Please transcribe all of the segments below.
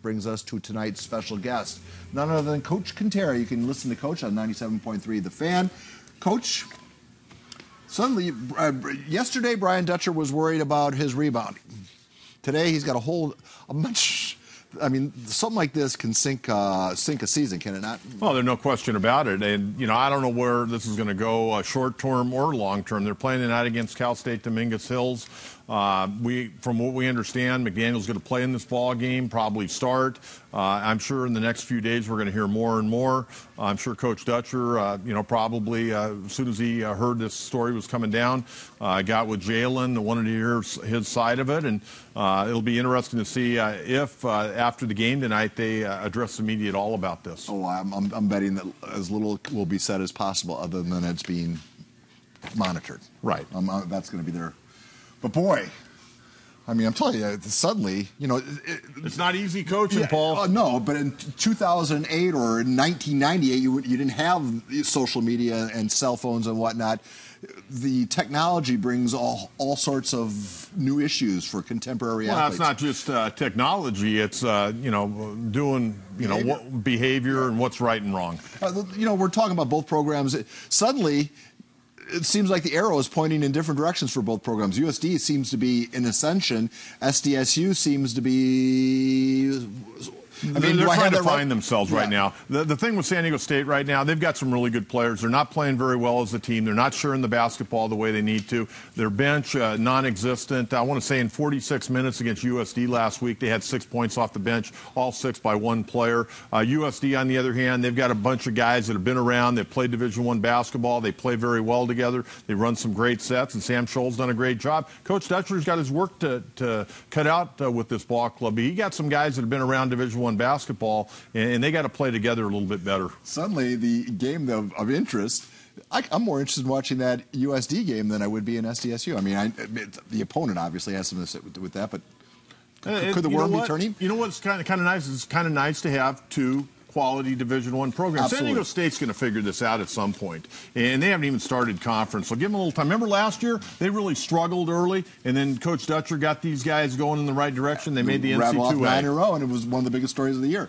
brings us to tonight's special guest, none other than Coach Kentera. You can listen to Coach on 97.3 The Fan. Coach, suddenly, yesterday Brian Dutcher was worried about his rebounding. Today he's got a much. I mean, something like this can sink a season, can it not? Well, there's no question about it. And, you know, I don't know where this is going to go, short-term or long-term. They're playing tonight against Cal State Dominguez Hills. From what we understand, McDaniel's going to play in this ball game, probably start. I'm sure in the next few days we're going to hear more and more. I'm sure Coach Dutcher, probably as soon as he heard this story was coming down, got with Jalen, wanted to hear his side of it. And it'll be interesting to see if after the game tonight they address the media at all about this. Oh, I'm betting that as little will be said as possible other than it's being monitored. Right. That's going to be there. But boy, I mean, I'm telling you, suddenly, it's not easy coaching, Paul. No, but in 2008 or in 1998, you didn't have social media and cell phones and whatnot. The technology brings all sorts of new issues for contemporary athletes. Well, that's not just technology. It's doing behavior and what's right and wrong. We're talking about both programs. Suddenly, it seems like the arrow is pointing in different directions for both programs. USD seems to be in ascension. SDSU seems to be... they're trying to find themselves right now. The thing with San Diego State right now, they've got some really good players. They're not playing very well as a team. They're not sharing the basketball the way they need to. Their bench, non-existent. I want to say in 46 minutes against USD last week, they had 6 points off the bench, all 6 by one player. USD, on the other hand, they've got a bunch of guys that have been around. They've played Division I basketball. They play very well together. They run some great sets, and Sam Scholl's done a great job. Coach Dutcher's got his work to cut out with this ball club. He got some guys that have been around Division I basketball, and they got to play together a little bit better. Suddenly, the game of interest, I'm more interested in watching that USD game than I would be in SDSU. I mean, the opponent obviously has something to say with that, but could the world be turning? You know what's kind of nice? It's kind of nice to have two quality Division I programs. San Diego State's going to figure this out at some point, and they haven't even started conference, so give them a little time. Remember last year, they really struggled early, and then Coach Dutcher got these guys going in the right direction. They made the NC2A. Rattled off 9 in a row, and it was one of the biggest stories of the year.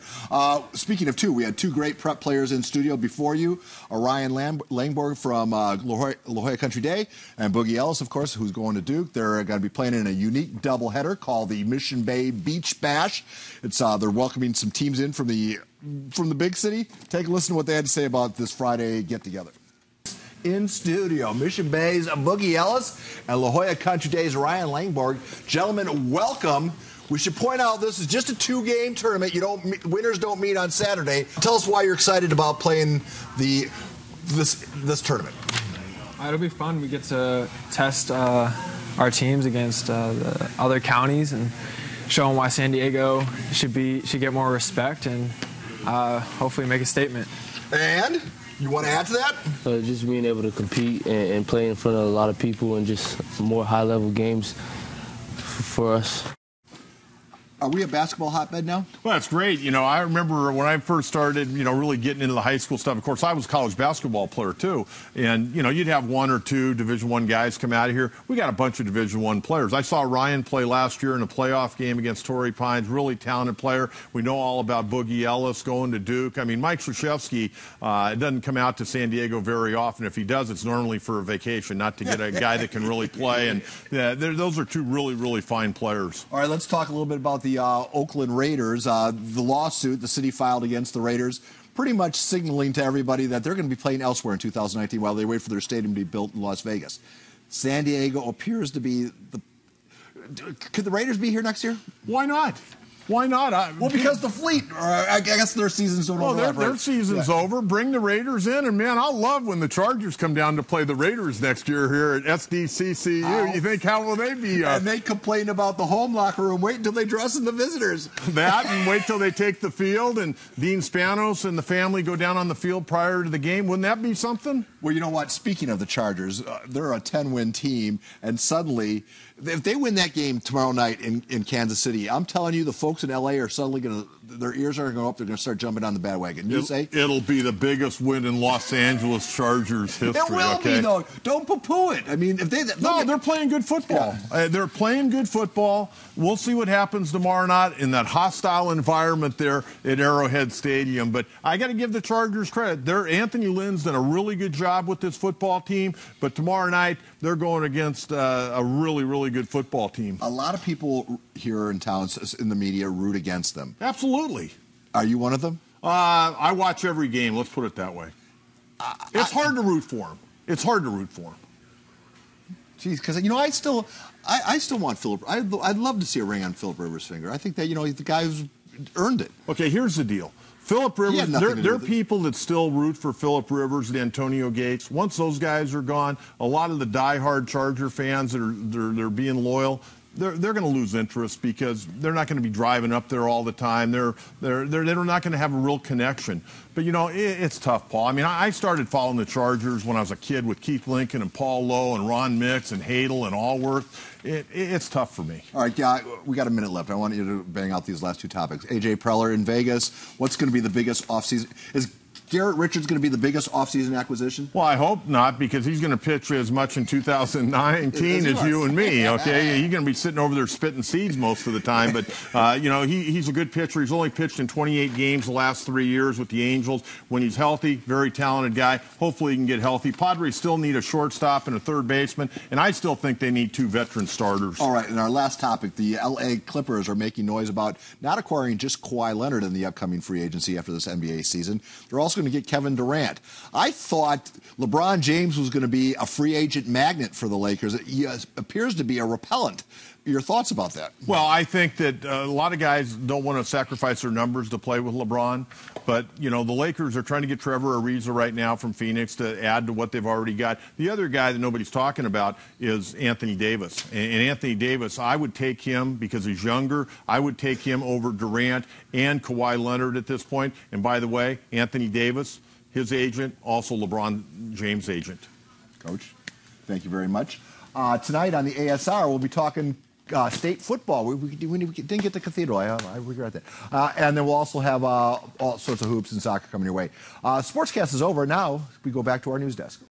Speaking of two, we had two great prep players in studio before you, Ryan Langborg from La Jolla Country Day, and Boogie Ellis, of course, who's going to Duke. They're going to be playing in a unique doubleheader called the Mission Bay Beach Bash. It's they're welcoming some teams in from the big city. Take a listen to what they had to say about this Friday get-together. In studio, Mission Bay's Boogie Ellis and La Jolla Country Day's Ryan Langborg. Gentlemen, welcome. We should point out this is just a two-game tournament. Winners don't meet on Saturday. Tell us why you're excited about playing this tournament. It'll be fun. We get to test our teams against the other counties and show them why San Diego should get more respect and hopefully make a statement. And you want to add to that? Just being able to compete and play in front of a lot of people and just more high-level games for us. Are we a basketball hotbed now? Well, that's great. I remember when I first started, really getting into the high school stuff. Of course, I was a college basketball player, too. And, you'd have one or two Division I guys come out of here. We got a bunch of Division I players. I saw Ryan play last year in a playoff game against Torrey Pines. Really talented player. We know all about Boogie Ellis going to Duke. I mean, Mike Krzyzewski doesn't come out to San Diego very often. If he does, it's normally for a vacation, not to get a guy that can really play. And those are two really, really fine players. All right, let's talk a little bit about the Oakland Raiders. The lawsuit the city filed against the Raiders, pretty much signaling to everybody that they're going to be playing elsewhere in 2019 while they wait for their stadium to be built in Las Vegas. San Diego appears to be could the Raiders be here next year? Why not? Why not? Well, because the Fleet, I guess their seasons don't overlap. Their season's over. Bring the Raiders in, and man, I'll love when the Chargers come down to play the Raiders next year here at SDCCU. You think, how will they be? And they complain about the home locker room. Wait until they dress in the visitors. That, and wait till they take the field, and Dean Spanos and the family go down on the field prior to the game. Wouldn't that be something? Well, you know what? Speaking of the Chargers, they're a 10-win team, and suddenly if they win that game tomorrow night in Kansas City, I'm telling you, the folks in L.A. are suddenly going to, their ears are going to go up. They're going to start jumping on the bandwagon. You say? It'll be the biggest win in Los Angeles Chargers history. It will be, though. Don't poo-poo it. I mean, if they're playing good football. Yeah. They're playing good football. We'll see what happens tomorrow night in that hostile environment there at Arrowhead Stadium. But I got to give the Chargers credit. Anthony Lynn's done a really good job with this football team. But tomorrow night, they're going against a really, really good football team. A lot of people here in town, in the media, root against them. Absolutely. Are you one of them? I watch every game. Let's put it that way. It's hard to root for them. It's hard to root for them. Geez, because I still want Philip. I'd love to see a ring on Philip Rivers' finger. I think that he's the guy who's earned it. Okay, here's the deal. Philip Rivers, there are people that still root for Philip Rivers and Antonio Gates. Once those guys are gone, a lot of the diehard Charger fans that they're being loyal, they're going to lose interest because they're not going to be driving up there all the time. They're not going to have a real connection. But, it's tough, Paul. I mean, I started following the Chargers when I was a kid with Keith Lincoln and Paul Lowe and Ron Mix and Hadel and Allworth. It's tough for me. All right, we got a minute left. I want you to bang out these last two topics. A.J. Preller in Vegas. What's going to be the biggest offseason? Is Garrett Richards going to be the biggest offseason acquisition? Well, I hope not, because he's going to pitch as much in 2019 as you and me, okay? He's going to be sitting over there spitting seeds most of the time. But, he's a good pitcher. He's only pitched in 28 games the last 3 years with the Angels. When he's healthy, very talented guy. Hopefully he can get healthy. Padres still need a shortstop and a third baseman, and I still think they need 2 veteran starters. All right, and our last topic, the L.A. Clippers are making noise about not acquiring just Kawhi Leonard in the upcoming free agency after this NBA season. They're also going to get Kevin Durant. I thought LeBron James was going to be a free agent magnet for the Lakers. He appears to be a repellent. Your thoughts about that? Well, I think that a lot of guys don't want to sacrifice their numbers to play with LeBron. But, the Lakers are trying to get Trevor Ariza right now from Phoenix to add to what they've already got. The other guy that nobody's talking about is Anthony Davis. And Anthony Davis, I would take him because he's younger. I would take him over Durant and Kawhi Leonard at this point. And by the way, Anthony Davis, his agent, also LeBron James' agent. Coach, thank you very much. Tonight on the ASR, we'll be talking state football. We didn't get to Cathedral. I regret that. And then we'll also have all sorts of hoops and soccer coming your way. Sportscast is over. Now we go back to our news desk.